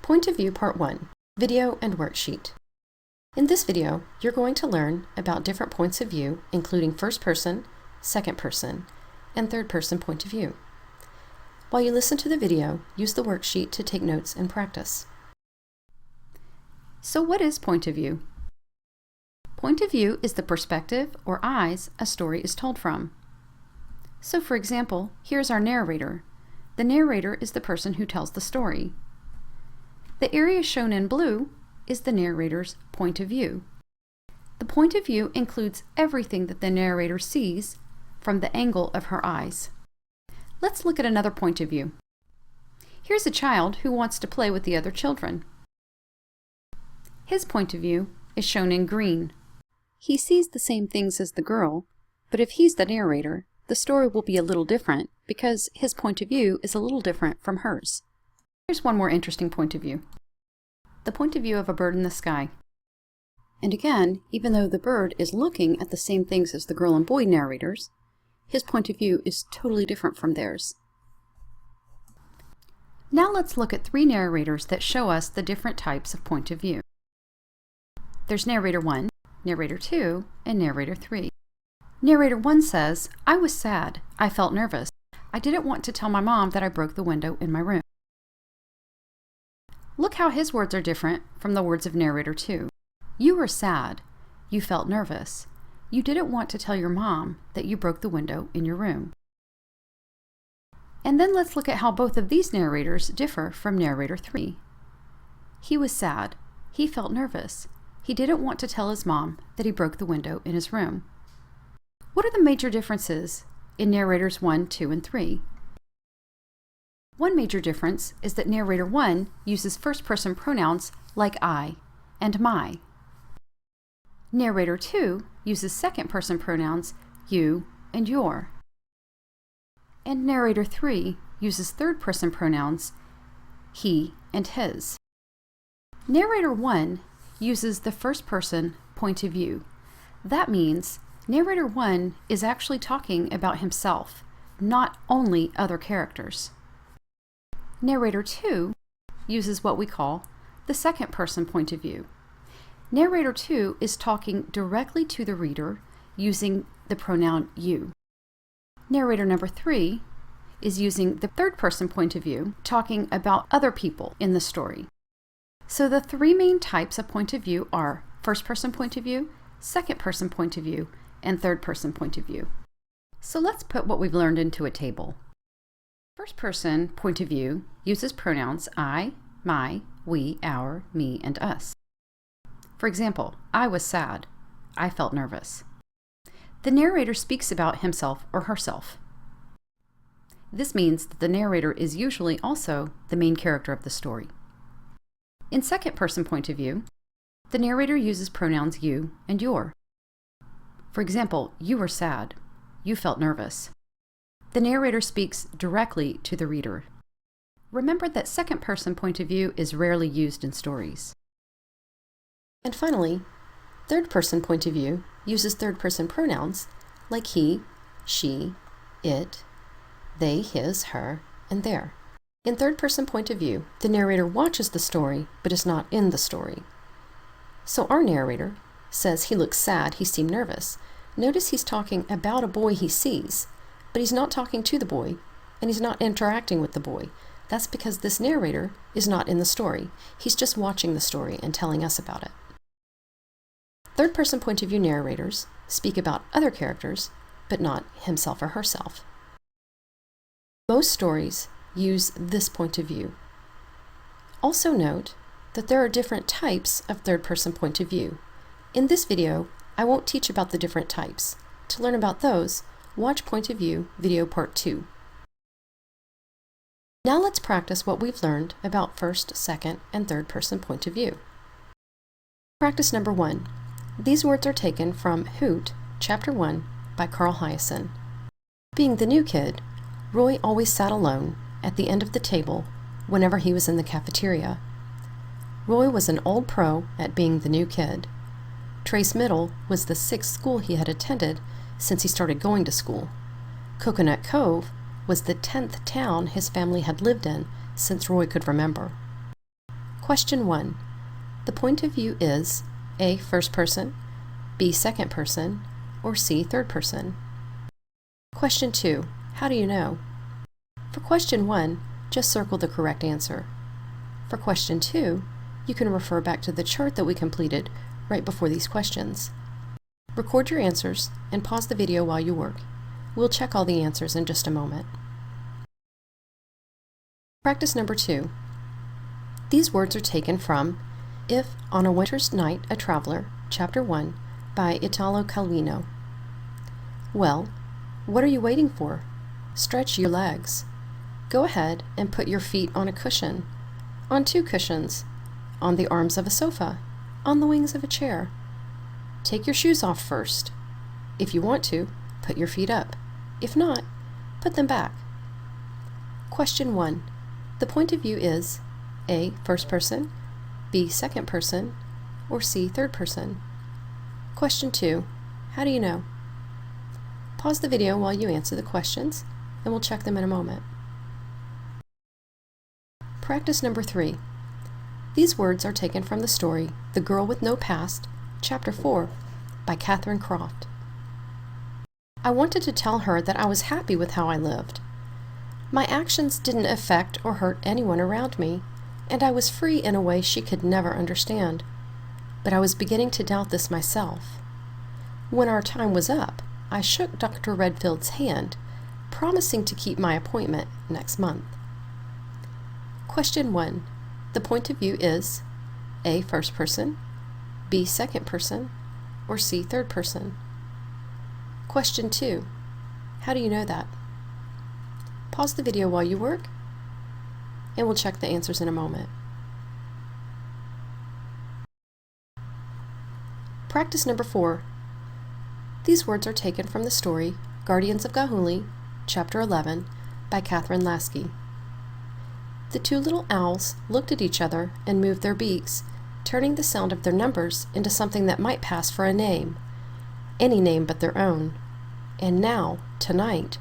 Point of View Part 1, Video and Worksheet. In this video, you're going to learn about different points of view, including first person, second person, and third person point of view. While you listen to the video, use the worksheet to take notes and practice. So what is point of view? Point of view is the perspective or eyes a story is told from. So for example, here's our narrator. The narrator is the person who tells the story. The area shown in blue is the narrator's point of view. The point of view includes everything that the narrator sees from the angle of her eyes. Let's look at another point of view. Here's a child who wants to play with the other children. His point of view is shown in green. He sees the same things as the girl, but if he's the narrator, the story will be a little different because his point of view is a little different from hers. Here's one more interesting point of view. The point of view of a bird in the sky. And again, even though the bird is looking at the same things as the girl and boy narrators, his point of view is totally different from theirs. Now let's look at three narrators that show us the different types of point of view. There's narrator 1, narrator 2, and narrator 3. Narrator 1 says, "I was sad. I felt nervous. I didn't want to tell my mom that I broke the window in my room." Look how his words are different from the words of narrator 2. You were sad. You felt nervous. You didn't want to tell your mom that you broke the window in your room. And then let's look at how both of these narrators differ from narrator 3. He was sad. He felt nervous. He didn't want to tell his mom that he broke the window in his room. What are the major differences in narrators 1, 2, and 3? One major difference is that narrator 1 uses first-person pronouns like I and my. Narrator 2 uses second-person pronouns you and your. And narrator 3 uses third-person pronouns he and his. Narrator 1 uses the first-person point of view. That means narrator 1 is actually talking about himself, not only other characters. Narrator 2 uses what we call the second-person point of view. Narrator 2 is talking directly to the reader using the pronoun you. Narrator number 3 is using the third-person point of view, talking about other people in the story. So the three main types of point of view are first-person point of view, second-person point of view, and third-person point of view. So let's put what we've learned into a table. First-person point of view uses pronouns I, my, we, our, me, and us. For example, I was sad. I felt nervous. The narrator speaks about himself or herself. This means that the narrator is usually also the main character of the story. In second-person point of view, the narrator uses pronouns you and your. For example, you were sad. You felt nervous. The narrator speaks directly to the reader. Remember that second-person point of view is rarely used in stories. And finally, third-person point of view uses third-person pronouns like he, she, it, they, his, her, and their. In third-person point of view, the narrator watches the story but is not in the story. So our narrator says he looks sad, he seemed nervous. Notice he's talking about a boy he sees, but he's not talking to the boy, and he's not interacting with the boy. That's because this narrator is not in the story. He's just watching the story and telling us about it. Third-person point of view narrators speak about other characters, but not himself or herself. Most stories use this point of view. Also note that there are different types of third-person point of view. In this video, I won't teach about the different types. To learn about those, watch Point of View Video Part 2. Now let's practice what we've learned about first, second, and third-person point of view. Practice number 1. These words are taken from Hoot, Chapter 1, by Carl Hiaasen. Being the new kid, Roy always sat alone at the end of the table whenever he was in the cafeteria. Roy was an old pro at being the new kid. Trace Middle was the 6th school he had attended since he started going to school. Coconut Cove was the 10th town his family had lived in since Roy could remember. Question 1. The point of view is A. First person, B. Second person, or C. Third person. Question 2. How do you know? For question 1, just circle the correct answer. For question 2, you can refer back to the chart that we completed right before these questions. Record your answers and pause the video while you work. We'll check all the answers in just a moment. Practice number 2. These words are taken from If on a Winter's Night a Traveler, Chapter 1, by Italo Calvino. Well, what are you waiting for? Stretch your legs. Go ahead and put your feet on a cushion, on 2 cushions, on the arms of a sofa, on the wings of a chair. Take your shoes off first. If you want to, put your feet up. If not, put them back. Question 1. The point of view is A. First person, B. Second person, or C. Third person. Question 2. How do you know? Pause the video while you answer the questions, and we'll check them in a moment. Practice number 3. These words are taken from the story The Girl with No Past, Chapter 4, by Catherine Croft. I wanted to tell her that I was happy with how I lived. My actions didn't affect or hurt anyone around me, and I was free in a way she could never understand. But I was beginning to doubt this myself. When our time was up, I shook Dr. Redfield's hand, promising to keep my appointment next month. Question 1. The point of view is A. First person, B. Second person, or C. Third person. Question 2. How do you know that? Pause the video while you work, and we'll check the answers in a moment. Practice number 4. These words are taken from the story Guardians of Gahuli, Chapter 11, by Catherine Lasky. The 2 little owls looked at each other and moved their beaks, turning the sound of their numbers into something that might pass for a name, any name but their own. And now, tonight,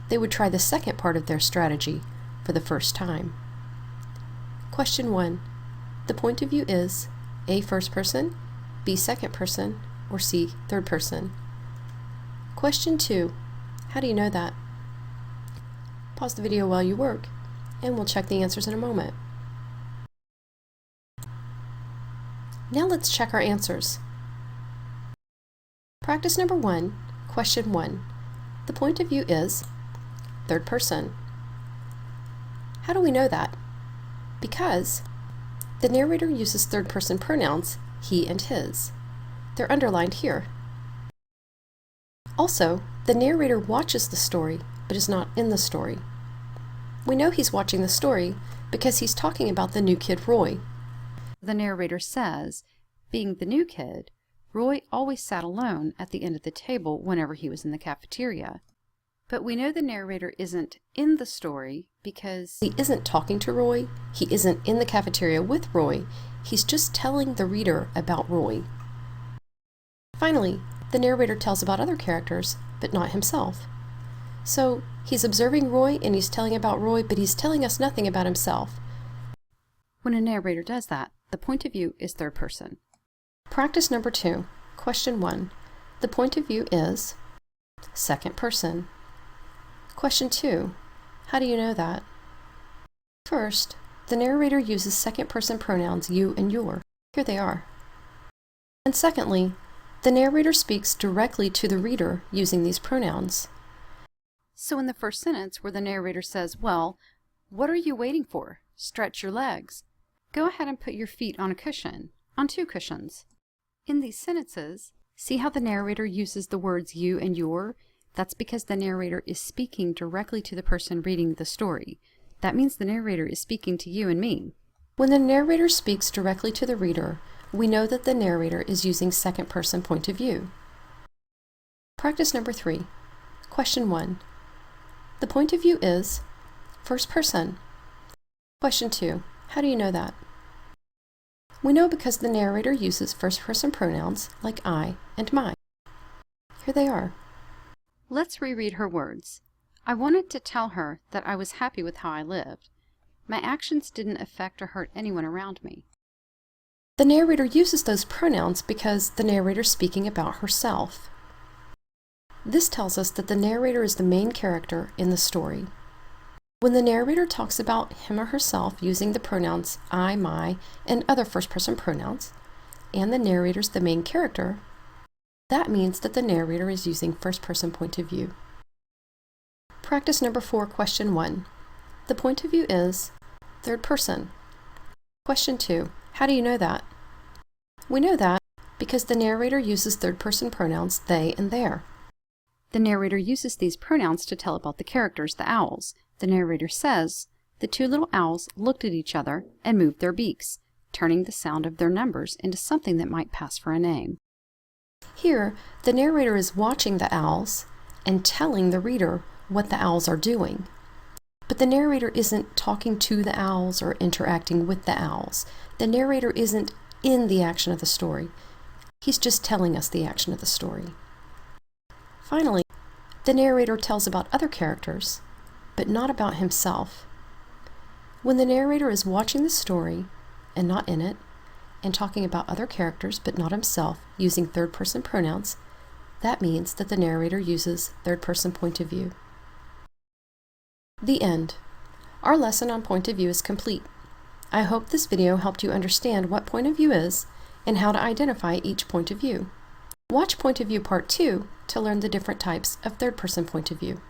they would try the second part of their strategy for the first time. Question 1. The point of view is A. First person, B. Second person, or C. Third person. Question 2. How do you know that? Pause the video while you work, and we'll check the answers in a moment. Now let's check our answers. Practice number 1, question 1. The point of view is third person. How do we know that? Because the narrator uses third person pronouns he and his. They're underlined here. Also, the narrator watches the story, but is not in the story. We know he's watching the story because he's talking about the new kid Roy. The narrator says, being the new kid, Roy always sat alone at the end of the table whenever he was in the cafeteria. But we know the narrator isn't in the story because he isn't talking to Roy, he isn't in the cafeteria with Roy, he's just telling the reader about Roy. Finally, the narrator tells about other characters, but not himself. So, he's observing Roy and he's telling about Roy, but he's telling us nothing about himself. When a narrator does that, the point of view is third person. Practice number 2, question 1. The point of view is second person. Question 2. How do you know that? First, the narrator uses second person pronouns you and your. Here they are. And secondly, the narrator speaks directly to the reader using these pronouns. So in the first sentence where the narrator says, well, what are you waiting for? Stretch your legs. Go ahead and put your feet on a cushion, on 2 cushions. In these sentences, see how the narrator uses the words you and your? That's because the narrator is speaking directly to the person reading the story. That means the narrator is speaking to you and me. When the narrator speaks directly to the reader, we know that the narrator is using second person point of view. Practice number 3. Question 1. The point of view is first person. Question 2. How do you know that? We know because the narrator uses first person pronouns like I and my. Here they are. Let's reread her words. I wanted to tell her that I was happy with how I lived. My actions didn't affect or hurt anyone around me. The narrator uses those pronouns because the narrator is speaking about herself. This tells us that the narrator is the main character in the story. When the narrator talks about him or herself using the pronouns I, my, and other first-person pronouns, and the narrator's the main character, that means that the narrator is using first-person point of view. Practice number 4, question 1. The point of view is third person. Question 2. How do you know that? We know that because the narrator uses third-person pronouns they and their. The narrator uses these pronouns to tell about the characters, the owls. The narrator says, "The two little owls looked at each other and moved their beaks, turning the sound of their numbers into something that might pass for a name." Here, the narrator is watching the owls and telling the reader what the owls are doing. But the narrator isn't talking to the owls or interacting with the owls. The narrator isn't in the action of the story. He's just telling us the action of the story. Finally, the narrator tells about other characters, but not about himself. When the narrator is watching the story and not in it, and talking about other characters but not himself using third-person pronouns, that means that the narrator uses third-person point of view. The end. Our lesson on point of view is complete. I hope this video helped you understand what point of view is and how to identify each point of view. Watch Point of View Part 2 to learn the different types of third-person point of view.